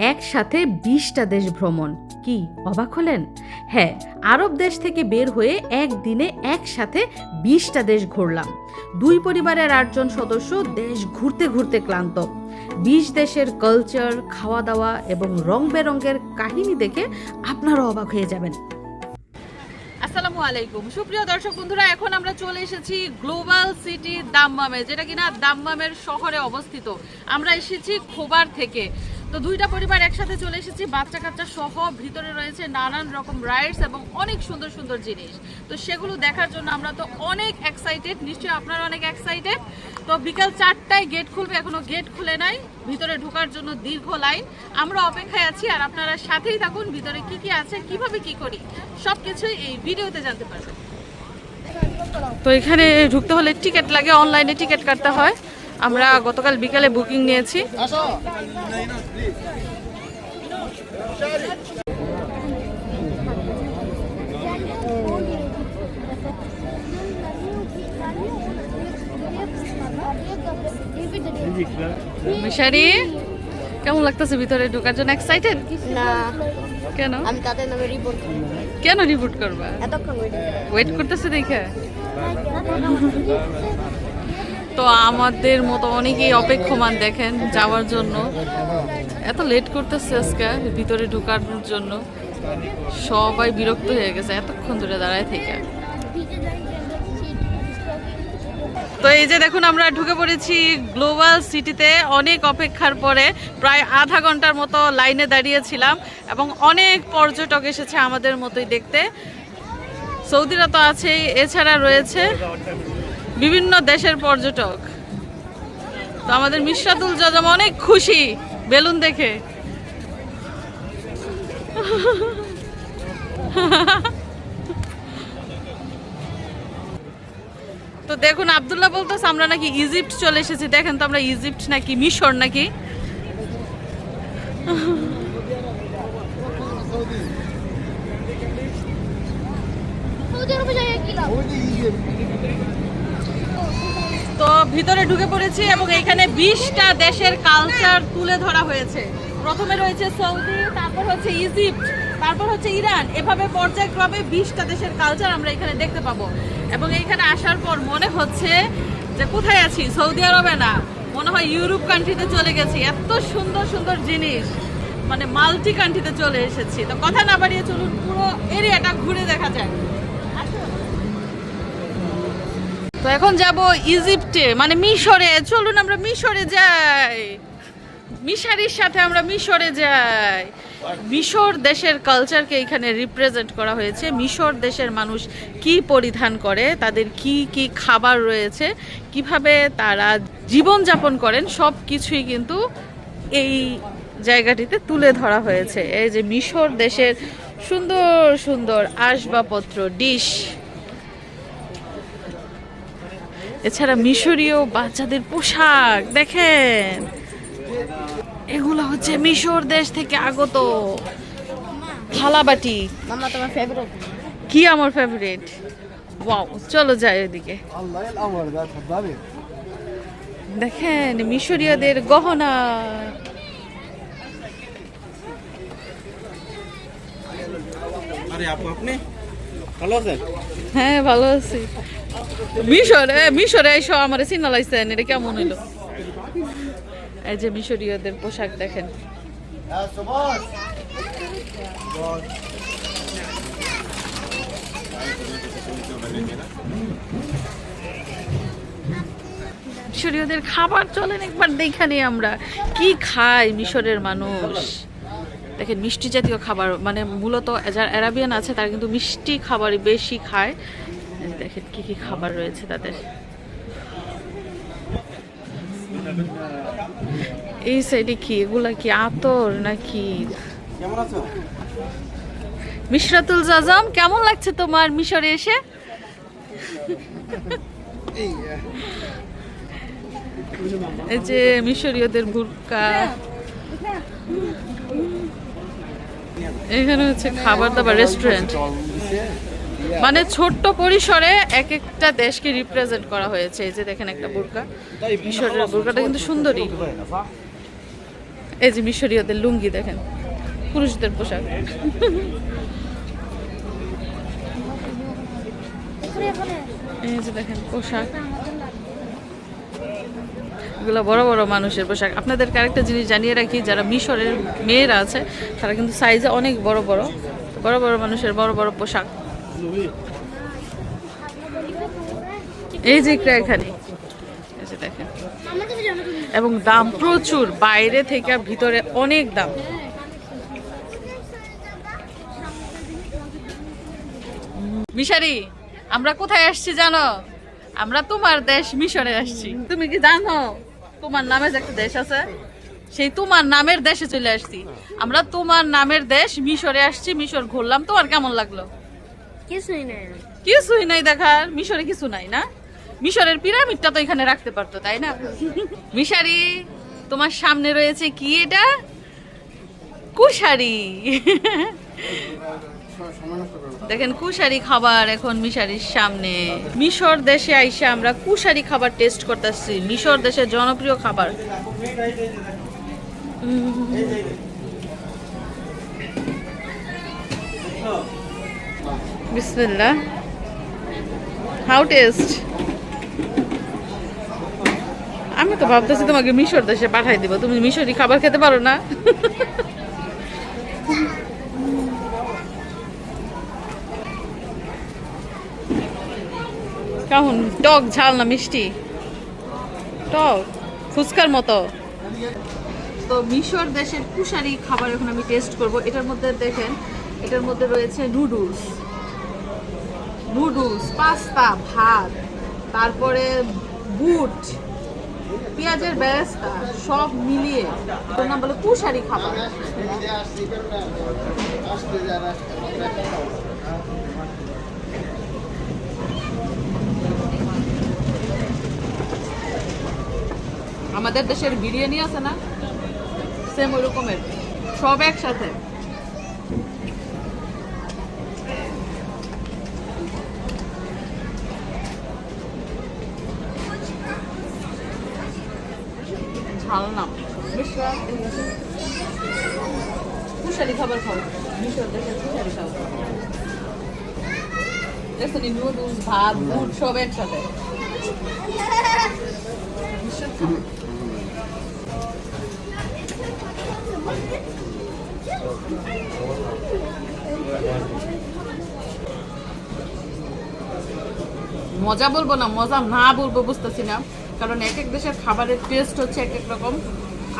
একসাথে 20টা দেশ ভ্রমণ। কি অবাক হলেন? হ্যাঁ, আরব দেশ থেকে বের হয়ে একদিনে একসাথে 20টা দেশ ঘুরলাম। দুই পরিবারের 8 জন সদস্য দেশ ঘুরতে ঘুরতে ক্লান্ত। 20 দেশের কালচার, খাওয়া দাওয়া এবং রং বেরঙের কাহিনী দেখে আপনারা অবাক হয়ে যাবেন। আসসালামু আলাইকুম সুপ্রিয় দর্শক বন্ধুরা, এখন আমরা চলে এসেছি গ্লোবাল সিটি দাম্মামে, যেটা কিনা দাম্মামের শহরে অবস্থিত। আমরা এসেছি খোবার থেকে। তো দুইটা পরিবার একসাথে চলে এসেছি, বাচ্চা কাচ্চা সহ। ভিতরে রয়েছে নানান রকম রাইডস এবং অনেক সুন্দর সুন্দর জিনিস। তো সেগুলো দেখার জন্য আমরা তো অনেক এক্সাইটেড, নিশ্চয়ই আপনারা অনেক এক্সাইটেড। তো বিকাল 4টায় গেট খুলবে, এখনো গেট খুলে নাই। ভিতরে ঢোকার জন্য দীর্ঘ লাইন, আমরা অপেক্ষায় আছি। আর আপনারা সাথেই থাকুন, ভিতরে কি কি আছে, কিভাবে কি করি, সবকিছুই এই ভিডিওতে জানতে পারবেন। তো এখানে ঢুকতে হলে টিকিট লাগে, অনলাইনে টিকিট কাটতে হয়। আমরা গতকাল বিকালে বুকিং নিয়েছি। মিশারি, কেমন লাগতেছে ভিতরে ঢোকার জন্য? এক্সাইটেড না? কেন? আমি তাদের নামে রিপোর্ট করব। কেন রিপোর্ট করবা? এতক্ষণ ওয়েট করতেছে দেখে। তো আমাদের মতো অনেকেই অপেক্ষমান দেখেন যাওয়ার জন্য। এত লেট করতেছে আজকে ভিতরে ঢোকানোর জন্য। সবাই বিরক্ত হয়ে গেছে এতক্ষণ ধরে দাঁড়ায় থেকে। তো এই যে দেখুন, আমরা ঢুকে পড়েছি গ্লোবাল সিটিতে। অনেক অপেক্ষার পরে প্রায় আধা ঘন্টার মতো লাইনে দাঁড়িয়েছিলাম এবং অনেক পর্যটক এসেছে আমাদের মতোই দেখতে। সৌদিরা তো আছেই, এছাড়া রয়েছে বিভিন্ন দেশের পর্যটক। তো আমাদের মিশরাতুল জাজাম অনেক খুশি বেলুন দেখে। তো দেখুন, আব্দুল্লাহ বলতেছে আমরা নাকি ইজিপ্ট চলে এসেছি। দেখেন তো আমরা ইজিপ্ট নাকি মিশর নাকি। তো ভিতরে ঢুকে পড়েছি এবং এখানে 20টা দেশের কালচার তুলে ধরা হয়েছে। প্রথমে রয়েছে সৌদি, তারপর হচ্ছে ইজিপ্ট, তারপর হচ্ছে ইরান। এভাবে পর্যায়ক্রমে 20টা দেশের কালচার আমরা এখানে দেখতে পাবো। এবং এইখানে আসার পর মনে হচ্ছে যে কোথায় আছি, সৌদি আরবে না, মনে হয় ইউরোপ কান্ট্রিতে চলে গেছি। এত সুন্দর সুন্দর জিনিস, মানে মাল্টি কান্ট্রিতে চলে এসেছি। তো কথা না বাড়িয়ে চলুন পুরো এরিয়াটা ঘুরে দেখা যায়। তো এখন যাব ইজিপ্টে, মানে মিশরে। চলুন আমরা মিশরে যাই, মিশারির সাথে আমরা মিশরে যাই। মিশর দেশের কালচারকে এখানে রিপ্রেজেন্ট করা হয়েছে। মিশর দেশের মানুষ কি পরিধান করে, তাদের কি কি খাবার রয়েছে, কিভাবে তারা জীবনযাপন করেন, সব কিছুই কিন্তু এই জায়গাটিতে তুলে ধরা হয়েছে। এই যে মিশর দেশের সুন্দর সুন্দর আসবাবপত্র, ডিশ, এছাড়া মিশরীয় বাচ্চাদের পোশাক দেখেন। এগুলো হচ্ছে মিশর দেশ থেকে আগত থালাবাটি। মামা তোমার ফেভারিট কি? আমার ফেভারিট। ওয়াও, চলো যাই ওইদিকে। দেখেন মিশরীয়দের গহনা। হ্যাঁ, ভালো আছি। মিশরে এসো, আমার চিন্তা লাগছেন, এটা কেমন হইলো? এই যে মিশরীয়দের পোশাক দেখেন। মিশরীয়দের খাবার চলেন একবার দেখে নিই আমরা কি খায় মিশরের মানুষ। দেখেন মিষ্টি জাতীয় খাবার, মানে মূলত যারা আরাবিয়ান আছে তারা কিন্তু মিষ্টি খাবারই বেশি খায়। দেখেন কি কি খাবার রয়েছে তাদের। এই সাইডে কি এগুলা কি আতর নাকি? মিশরাতুল জাজাম, কেমন লাগছে তোমার মিশরে এসে? এই যে মিশরীয়দের বুরকা। এখানে হচ্ছে খাবার দাবার রেস্টুরেন্ট। মানে ছোট্ট পরিসরে এক একটা দেশকে রিপ্রেজেন্ট করা হয়েছে। এই যে দেখেন একটা বোরকা, মিশরের বোরকাটা কিন্তু সুন্দরী। এই যে মিশরীয়দের লুঙ্গি দেখেন, পুরুষদের পোশাক। এই যে দেখেন পোশাক, এগুলো বড় বড় মানুষের পোশাক। আপনাদেরকে আরেকটা জিনিস জানিয়ে রাখি, যারা মিশরের মেয়েরা আছে তারা কিন্তু সাইজে অনেক বড় বড়, বড় বড় মানুষের বড় বড় পোশাক। এই যে এখানে এই যে দেখেন, এবং দাম প্রচুর, বাইরে থেকে ভিতরে অনেক দাম। মিশারি, আমরা কোথায় আসছি জানো? আমরা তোমার দেশ মিশরে আসছি। তুমি কি জানো তোমার নামে যে একটা দেশ আছে, সেই তোমার নামের দেশে চলে আসছি আমরা। তোমার নামের দেশ মিশরে আসছি, মিশর ঘুরলাম। তোমার কেমন লাগলো? কিছুই নাই। কিছুই নাই দেখার? মিশরে কিছু নাই না? মিশরের পিরামিডটা তো এখানে রাখতে পারতো, তাই না? মিশারি, তোমার সামনে রয়েছে কি? এটা কুশারি। দেখেন কুশারি খাবার এখন মিশারির সামনে। মিশর দেশে আইসা আমরা কুশারি খাবার টেস্ট করতেছি, মিশর দেশের জনপ্রিয় খাবার। বিসমিল্লাহ। How test? আমি তো ভাবতেছি তোমাকে মিশর দেশে পাঠাই দিব, তুমি মিশরি খাবার খেতে পারো না? কেমন? টক, ঝাল না মিষ্টি? টক, ফুচকার মতো। তো মিশর দেশের কুশারি খাবার এখন আমি টেস্ট করব। এটার মধ্যে দেখেন, এটার মধ্যে রয়েছে নুডলস, পাস্তা, ভাত, তারপরে বুট, পেঁয়াজের বেরেস্তা, সব মিলিয়ে এটার নাম বলে কুশারি খাবার। আমাদের দেশের বিরিয়ানি আছে না, সেম ওই রকমের, সব একসাথে। ঝাল না, কুশারি খাবার খাও, মিশর দেশের কুশারি খাবার। দেখছেন নুডলস, ভাত, বুট সব একসাথে। মজা বলবো না মজা না বলবো বুঝতেছি না, কারণ এক এক দেশের খাবারের টেস্ট হচ্ছে এক এক রকম।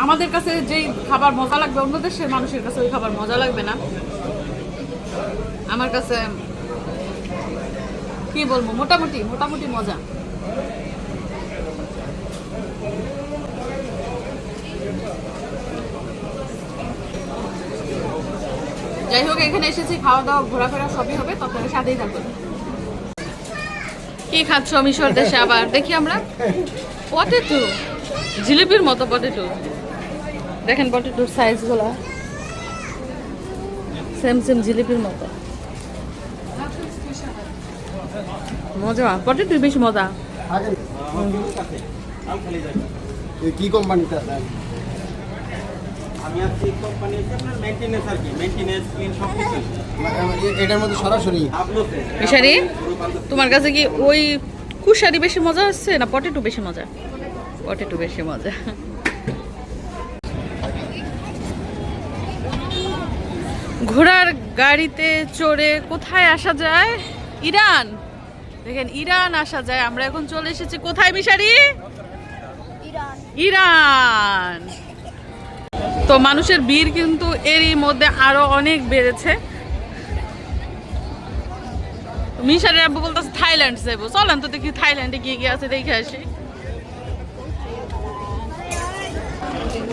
আমাদের কাছে যেই খাবার মজা লাগবে অন্য দেশের মানুষের কাছে ওই খাবার মজা লাগবে না। আমার কাছে কি বলবো, মোটামুটি মোটামুটি মজা। যাই হোক, এখানে এসেছি, খাওয়া দাওয়া ঘোরাফেরা সবই হবে, তখন সাথেই থাকবে। কি খাচ্ছ মিশর দেশে আবার? দেখি আমরা। পটেটো, জিলিপির মতো পটেটো। দেখেন পটেটোর সাইজ গুলা সেম সেম জিলিপির মতো। মজা, পটেটো বেশি মজা। কি কোম্পানিটা? আমি আছি কোম্পানি হচ্ছে আপনার মেইনটেনেন্স আর কি, মেইনটেনেন্স ক্লিন সব কিছু এটার মধ্যে সরাসরি আপলোডে। মিশারি, তোমার কাছে কি ওই কুশারি বেশি মজা হচ্ছে না পটেটো বেশি মজা? পটেটো বেশি মজা। ঘোড়ার গাড়িতে চড়ে কোথায় আসা যায়? ইরান। দেখেন ইরান আসা যায়। আমরা এখন চলে এসেছি কোথায় মিশারি? ইরান। তো মানুষের ভিড় কিন্তু এরই মধ্যে আরো অনেক বেড়েছে। মিশারি আব্বু বলতেছে থাইল্যান্ড যাবো, চলেন তো দেখি থাইল্যান্ডে গিয়ে গিয়ে আছে দেখে আসি।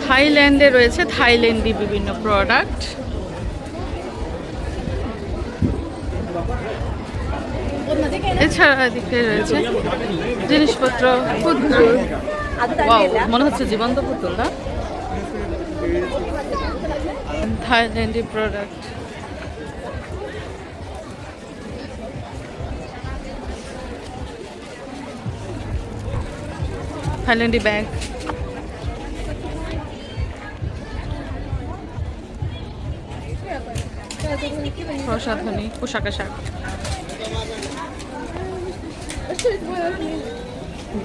থাইল্যান্ডে রয়েছে থাইল্যান্ডি বিভিন্ন প্রোডাক্ট। এছাড়া এদিকে রয়েছে জিনিসপত্র, পুতুল। ওয়াও, মনে হচ্ছে জীবন্ত পুতুল না? থাইল্যান্ডি প্রোডাক্ট। থাইল্যান্ডি ব্যাগ। প্রসাধনী, পোশাক আশাক।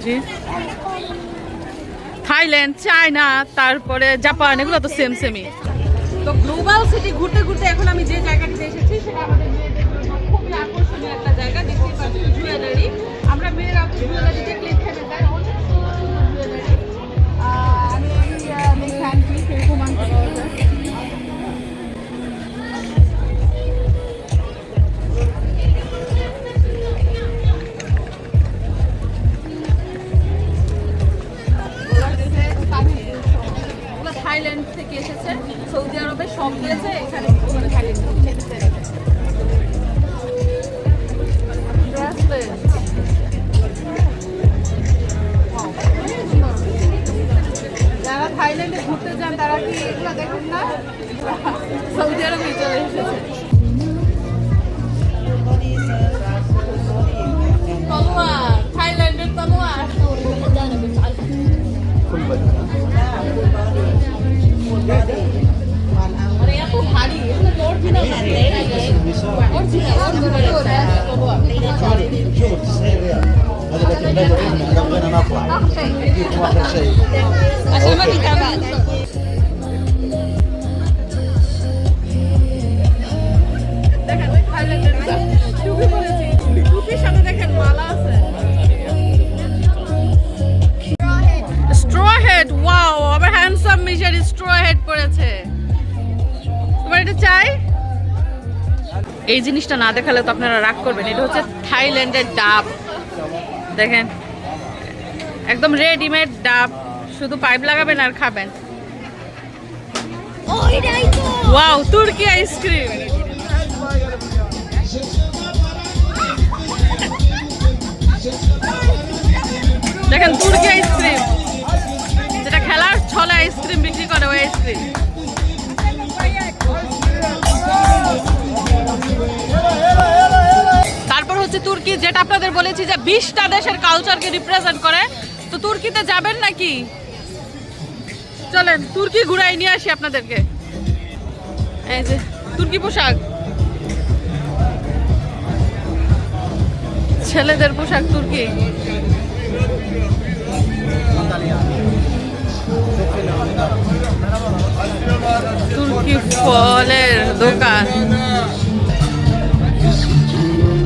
জি, থাইল্যান্ড, চায়না, তারপরে জাপান, এগুলো তো সেম সেমই। তো গ্লোবাল সিটি ঘুরতে ঘুরতে এখন আমি যে জায়গাটিতে এসেছি সেটা আমাদের মেয়েদের জন্য খুবই আকর্ষণীয় একটা জায়গা। দেখতেই পাচ্ছি জুয়েলারি। আমরা মেয়েরা তো জুয়েলারি দেখলেই থেমে যায়, অনেক সুন্দর সুন্দর জুয়েলারি। আমি দেখে আনছি সেরকম আনতে পারবো। থাইল্যান্ড থেকে এসেছে, সৌদি আরবে সব দিয়েছে, এখানে ওখানে থাইল্যান্ড যারা থাইল্যান্ডে ঘুরতে যান তারা কি এগুলো দেখেন না? সৌদি আরবে চলে এসেছে। তলোয়ার, থাইল্যান্ডের তলোয়ার। মানে এত ভারী, এগুলো অরিজিনাল না, عشان ما في تعبان. Straw hat, wow, আবার হ্যান্ডসাম মিশার straw hat পরেছে। তোমার এটা চাই? এই জিনিসটা না দেখালে তো আপনারা রাগ করবেন। এটা হচ্ছে থাইল্যান্ডের ডাব, দেখেন একদম রেডিমেড ডাব, শুধু পাইপ লাগাবেন আর খাবেন। ওয়াও, তুর্কি আইসক্রিম। দেখেন তুর্কি আইসক্রিম, যেটা খেলার ছলে আইসক্রিম বিক্রি করে, ওই আইসক্রিম। তারপর হচ্ছে তুর্কি, যেটা আপনাদের বলেছি যে 20টা দেশের কালচারকে রিপ্রেজেন্ট করে। তো তুর্কিতে যাবেন নাকি? চলেন তুর্কি ঘুরাই নিয়ে আসি আপনাদেরকে। এই যে তুর্কি পোশাক, ছেলেদের পোশাক তুর্কি। তুর্কি ফলের দোকান,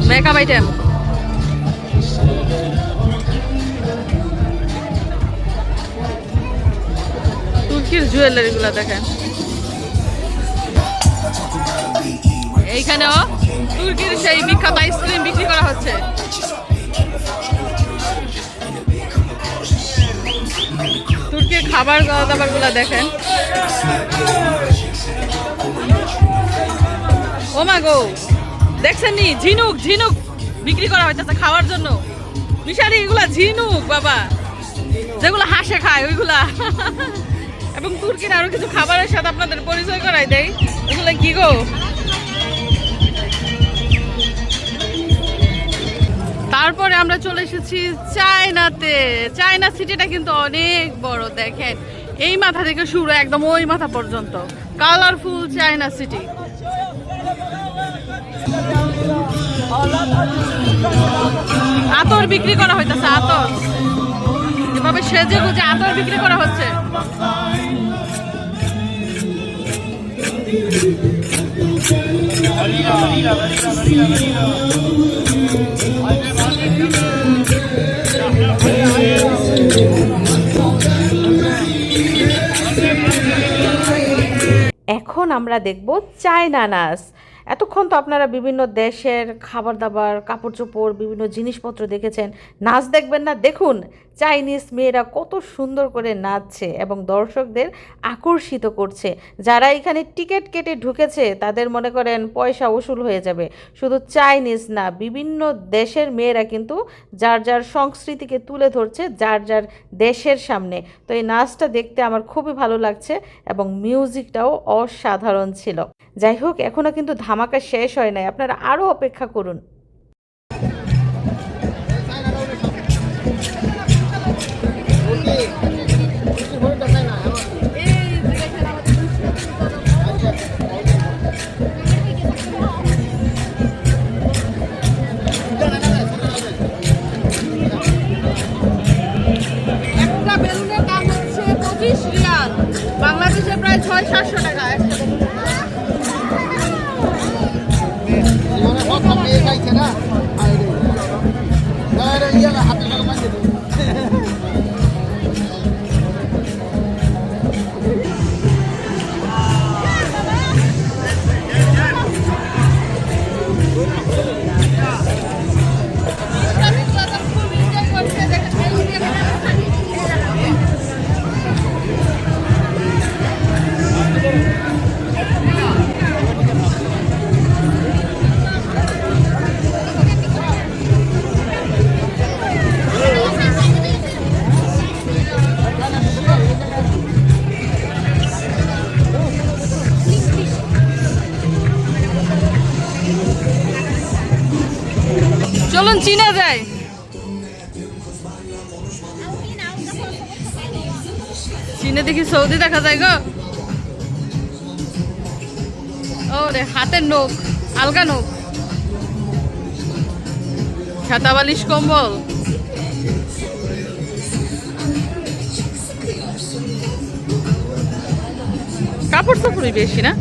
মেকআপ আইটেম। তুর্কির জুয়েলারি গুলা দেখেন। এইখানেও তুর্কির সেই বিখ্যাত আইসক্রিম বিক্রি করা হচ্ছে। তুর্কির খাবার দাবার গুলা দেখেন। ও মা গো, দেখছেন নি ঝিনুক, ঝিনুক বিক্রি করা হইতেছে খাওয়ার জন্য। মিশারি, এগুলা ঝিনুক বাবা, যেগুলো হাঁসে খায় ওইগুলা। এবং তুর্কির আরো কিছু খাবারের সাথে আপনাদের পরিচয় করাই দেয়। এগুলো কি গো? তারপরে আমরা চলে এসেছি চায়নাতে। চায়না সিটিটা কিন্তু অনেক বড়, দেখেন এই মাথা থেকে শুরু একদম ওই মাথা পর্যন্ত কালারফুল চায়না সিটি। আতর বিক্রি করা হইতেছে, আতর এভাবে সেজে গুজে আতর বিক্রি করা হচ্ছে। এখন আমরা দেখব চায়না নাচ। এতক্ষণ তো আপনারা বিভিন্ন দেশের খাবার দাবার, কাপড় চোপড়, বিভিন্ন জিনিসপত্র দেখেছেন। নাচ দেখবেন না? দেখুন চাইনিজ মেয়েরা কত সুন্দর করে নাচছে এবং দর্শকদের আকর্ষিত করছে। যারা এখানে টিকিট কেটে ঢুকেছে তাদের মনে করেন পয়সা উসুল হয়ে যাবে। শুধু চাইনিজ না, বিভিন্ন দেশের মেয়েরা কিন্তু যার যার সংস্কৃতিকে তুলে ধরছে যার যার দেশের সামনে। তো এই নাচটা দেখতে আমার খুবই ভালো লাগছে এবং মিউজিকটাও অসাধারণ ছিল। যাই হোক, এখনও কিন্তু ধামাকা শেষ হয় নাই, আপনারা আরও অপেক্ষা করুন। না হাতে টাকা পাঠিয়ে দেবো। চলুন চীনে যাই। চীনে দেখি সৌদি দেখা যায় গো। ও রে হাতের নখ, আলগা নখ, ছাতা বালিশ কম্বল। কাপড় চাপড়ই বেশি না?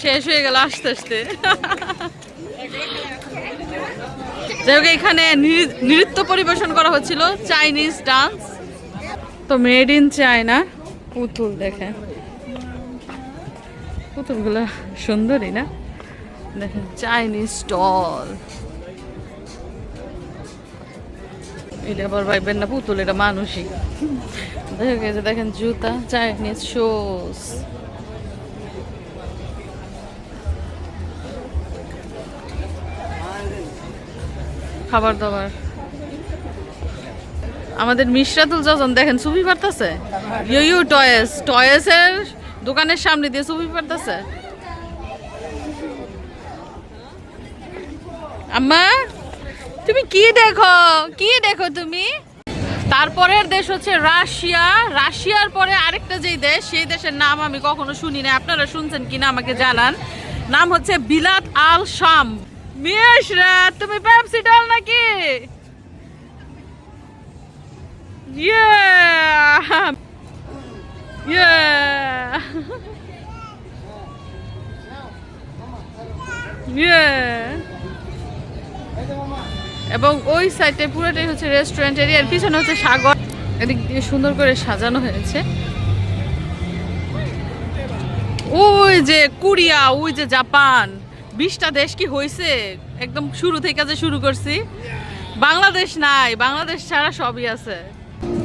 শেষ হয়ে গেল আস্তে আস্তে। যাই হোক, এখানে নৃত্য পরিবেশন করা হচ্ছিল, চাইনিজ ডান্স। তো মেড ইন চায়না পুতুল, দেখেন পুতুলগুলো সুন্দরই না? দেখেন চাইনিজ স্টল। এটা আবার ভাইবেন না পুতুল, এটা মানুষই। দেখেন জুতা, চাইনিজ শুজ। খাবার দাবার। আমাদের মিশরাতুল যখন দেখেন ছবি পারতেছে, ইউ টয়েস, টয়েসের দোকানের সামনে দিয়ে ছবি পারতেছে। আম্মা তুমি কি দেখো, কি দেখো তুমি? তারপরের দেশ হচ্ছে রাশিয়া। রাশিয়ার পরে আরেকটা যেই দেশ, সেই দেশের নাম আমি কখনো শুনি না, আপনারা শুনছেন কিনা আমাকে জানান। নাম হচ্ছে বিলাত আল শাম। মিশরা তুমি পেপসি ডাল নাকি? এবং ওই সাইডে পুরোটাই হচ্ছে রেস্টুরেন্ট এরিয়া, এর পিছনে হচ্ছে সাগর। এদিক দিয়ে সুন্দর করে সাজানো হয়েছে। ওই যে কোরিয়া, ওই যে জাপান, 20টা দেশ কি হয়েছে একদম শুরু থেকে যে শুরু করছি। বাংলাদেশ নাই, বাংলাদেশ ছাড়া সবই আছে।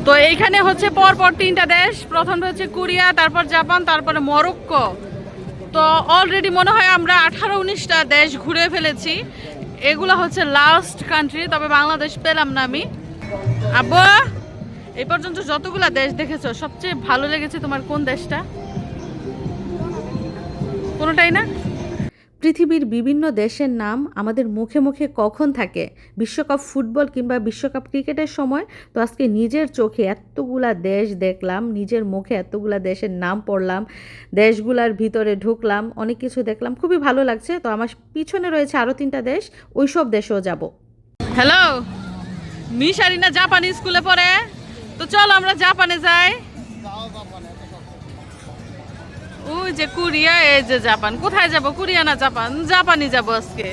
তো এইখানে হচ্ছে পরপর 3টা দেশ, প্রথমটা হচ্ছে কোরিয়া, তারপর জাপান, তারপরে মরক্কো। তো অলরেডি মনে হয় আমরা 18-19টা দেশ ঘুরে ফেলেছি। এগুলো হচ্ছে লাস্ট কান্ট্রি, তবে বাংলাদেশ পেলাম না আমি। আব্বু এই পর্যন্ত যতগুলা দেশ দেখেছো, সবচেয়ে ভালো লেগেছে তোমার কোন দেশটা? কোনোটাই না? পৃথিবীর বিভিন্ন দেশের নাম আমাদের মুখে মুখে কখন থাকে, বিশ্বকাপ ফুটবল কিংবা বিশ্বকাপ ক্রিকেটের সময়। তো আজকে নিজের চোখে এতগুলা দেশ দেখলাম, নিজের মুখে এতগুলা দেশের নাম পড়লাম, দেশগুলার ভিতরে ঢুকলাম, অনেক কিছু দেখলাম, খুবই ভালো লাগছে। তো আমার পিছনে রয়েছে আরও 3টা দেশ, ওই সব দেশেও যাব। হ্যালো, মিশারিনা জাপানি স্কুলে পড়ে, তো চলো আমরা জাপানে যাই। ওই যে কোরিয়া, এই যে জাপান। কোথায় যাব, কোরিয়া না জাপান? জাপানই যাব আজকে।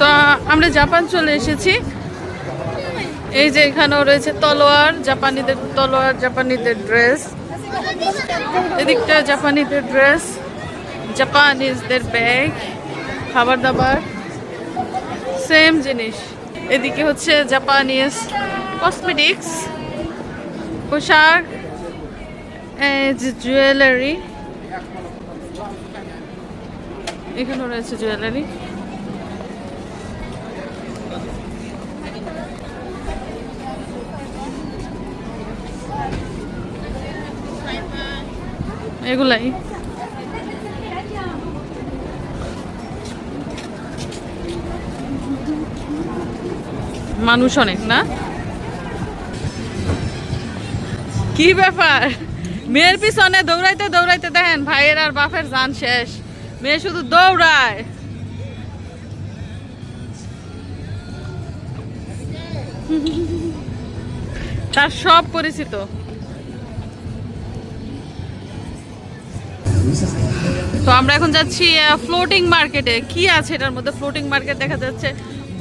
তো আমরা জাপান চলে এসেছি। এই যে এখানেও রয়েছে তলোয়ার, জাপানিদের তলোয়ার, জাপানিদের ড্রেস। এদিকটা জাপানিদের ড্রেস, জাপানিজদের ব্যাগ, খাবার দাবার সেম জিনিস। এদিকে হচ্ছে জাপানিজ কসমেটিক্স, পোশাক, জুয়েলারি। এখানেও রয়েছে জুয়েলারি। এগুলাই মানুষ অনেক না? কি ব্যাপার, মেয়ের পিছনে দৌড়াইতে দৌড়াইতে দেখেন ভাইয়ের আর বাপের জান শেষ, মেয়ে শুধু দৌড়ায়। তার সব পরিচিত। তো আমরা এখন যাচ্ছি ফ্লোটিং মার্কেটে। কি আছে এটার মধ্যে? ফ্লোটিং মার্কেট দেখা যাচ্ছে,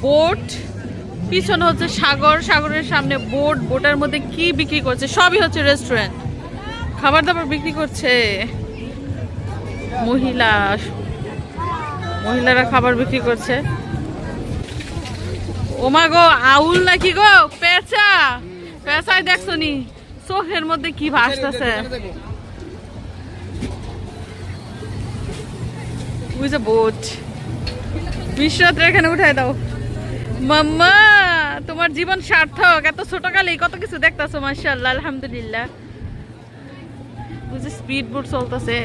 বোট, পিছনে হচ্ছে সাগর, সাগরের সামনে বোট, বোটের মধ্যে কি বিক্রি করছে? সবই হচ্ছে রেস্টুরেন্ট, খাবার দাবার বিক্রি করছে। মহিলারা খাবার বিক্রি করছে। ওমা গো, আউল নাকি গো? পেঁচা, পেঁচাই দেখছো নি? চোখের মধ্যে কি ভাসতেছে? ওই যে বোট, বিশ্বরাত্রে এখানে উঠাই দাও। মাম্মা, তোমার জীবন সার্থক, এত ছোট কালেই কত কিছু দেখতেছো, মাশাআল্লাহ, আলহামদুলিল্লাহ। ওই যে স্পিড বোট চলতেছে।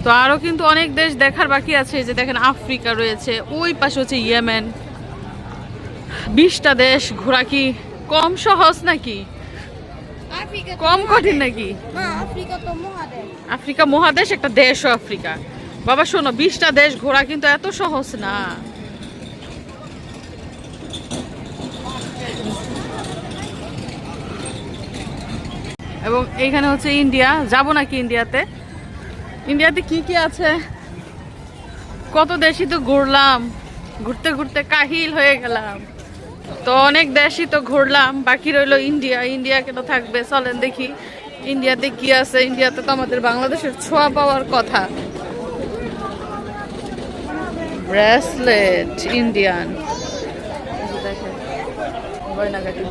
তো আরো কিন্তু অনেক দেশ দেখার বাকি আছে। যে দেখেন, আফ্রিকা রয়েছে, ওই পাশে হচ্ছে ইয়েমেন। 20টা দেশ ঘোরা কি কম সহজ নাকি? কম কঠিন নাকি? আফ্রিকা মহাদেশ, একটা দেশও আফ্রিকা। বাবা শোনো, 20টা দেশ ঘোরা কিন্তু এত সহজ না। এবং এইখানে হচ্ছে ইন্ডিয়া। যাব নাকি ইন্ডিয়াতে? ইন্ডিয়াতে কি কি আছে? কত দেশই তো ঘুরলাম, ঘুরতে ঘুরতে কাহিল হয়ে গেলাম। তো অনেক দেশই তো ঘুরলাম, বাকি রইলো ইন্ডিয়া। ইন্ডিয়া কেন থাকবে? চলেন দেখি ইন্ডিয়াতে কি আছে। ইন্ডিয়াতে তো আমাদের বাংলাদেশের ছোঁয়া পাওয়ার কথা। ব্রেসলেট ইন্ডিয়ান, দেখেন গয়নাগাটি।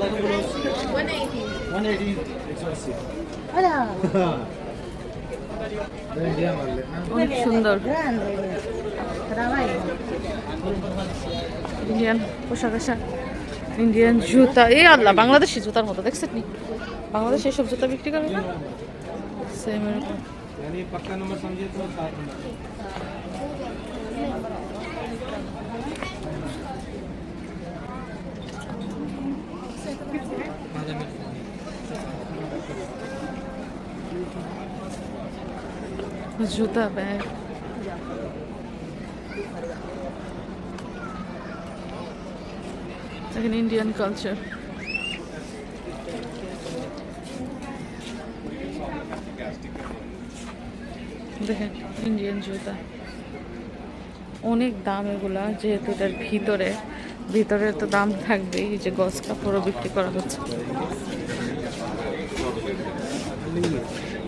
অনেক সুন্দর ইন্ডিয়ান পোশাক আশাক, ইন্ডিয়ান জুতা। এই আল্লাহ, বাংলাদেশি জুতার মতো দেখছেন নি? বাংলাদেশে এসব জুতা বিক্রি করে না? সেম এরকম। यानी पक्का नंबर समझिए तो 7 नंबर। জুতা, ব্যাগ। দেখেন ইন্ডিয়ান কালচার। দেখেন ইন্ডিয়ান জুতা, অনেক দাম এগুলা। যেহেতু এটার ভিতরে তো দাম থাকবেই। এই যে গস কাপড়ও বিক্রি করা হচ্ছে।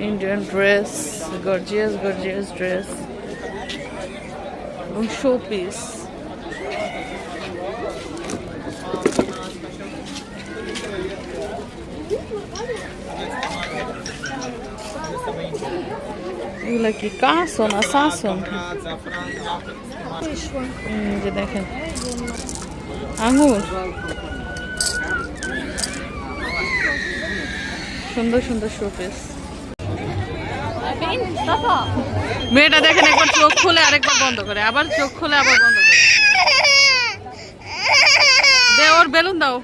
ইন্ডিয়ান ড্রেস, গর্জিয়াস ড্রেস এবং শো পিস। এগুলা কি কাঁচো না শাসন? যে দেখেন আঙুর, সুন্দর সুন্দর শোপিস। মেয়েটা দেখেন, একবার চোখ খুলে আরেকবার বন্ধ করে, আবার চোখ খুলে আবার বন্ধ করে। দে ওর বেলুন দাও।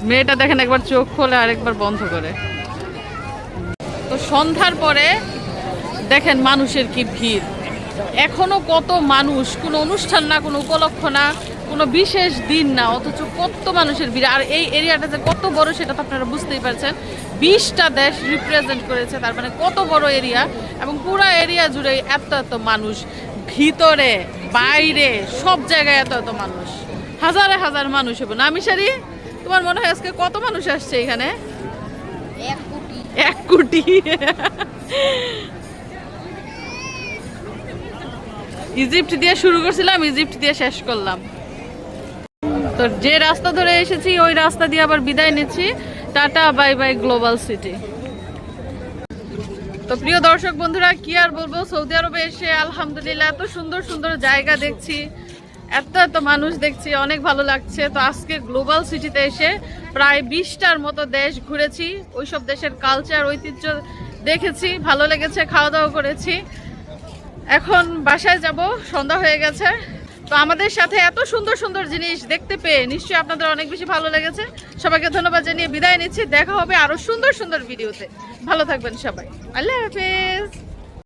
মেয়েটা দেখেন, একবার চোখ খোলে আরেকবার বন্ধ করে। তো সন্ধ্যার পরে দেখেন মানুষের কি ভিড়। এখনো কত মানুষ, কোনো অনুষ্ঠান না, কোনো উপলক্ষ না, কোনো বিশেষ দিন না, অথচ কত মানুষের ভিড়। আর এই এরিয়াটা যে কত বড় সেটা তো আপনারা বুঝতেই পারছেন। 20টা দেশ রিপ্রেজেন্ট করেছে, তার মানে কত বড় এরিয়া। এবং পুরো এরিয়া জুড়ে এত এত মানুষ, ভিতরে বাইরে সব জায়গায় এত এত মানুষ, হাজারে হাজার মানুষ হবে না? মিশারি, তোমার মনে হয় আজকে কত মানুষ আসছে এখানে? 1 কোটি। ইজিপ্ট দিয়ে শুরু করছিলাম, ইজিপ্ট দিয়ে শেষ করলাম। তো যে রাস্তা ধরে এসেছি ওই রাস্তা দিয়ে আবার বিদায় নিচ্ছি। Tata, bye bye global city. তো প্রিয় দর্শক বন্ধুরা, কি আর বলবো, সৌদি আরবে এসে আলহামদুলিল্লাহ এত সুন্দর সুন্দর জায়গা দেখছি, এত এত মানুষ দেখছি, অনেক ভালো লাগছে। তো আজকে গ্লোবাল সিটিতে এসে প্রায় 20টার মতো দেশ ঘুরেছি, ওইসব দেশের কালচার ঐতিহ্য দেখেছি, ভালো লেগেছে, খাওয়া দাওয়া করেছি। এখন বাসায় যাব, সন্ধ্যা হয়ে গেছে। তো আমাদের সাথে এত সুন্দর সুন্দর জিনিস দেখতে পেয়ে নিশ্চয়ই আপনাদের অনেক বেশি ভালো লেগেছে। সবাইকে ধন্যবাদ জানিয়ে বিদায় নিচ্ছি। দেখা হবে আরো সুন্দর সুন্দর ভিডিওতে। ভালো থাকবেন সবাই। আল্লাহ হাফেজ।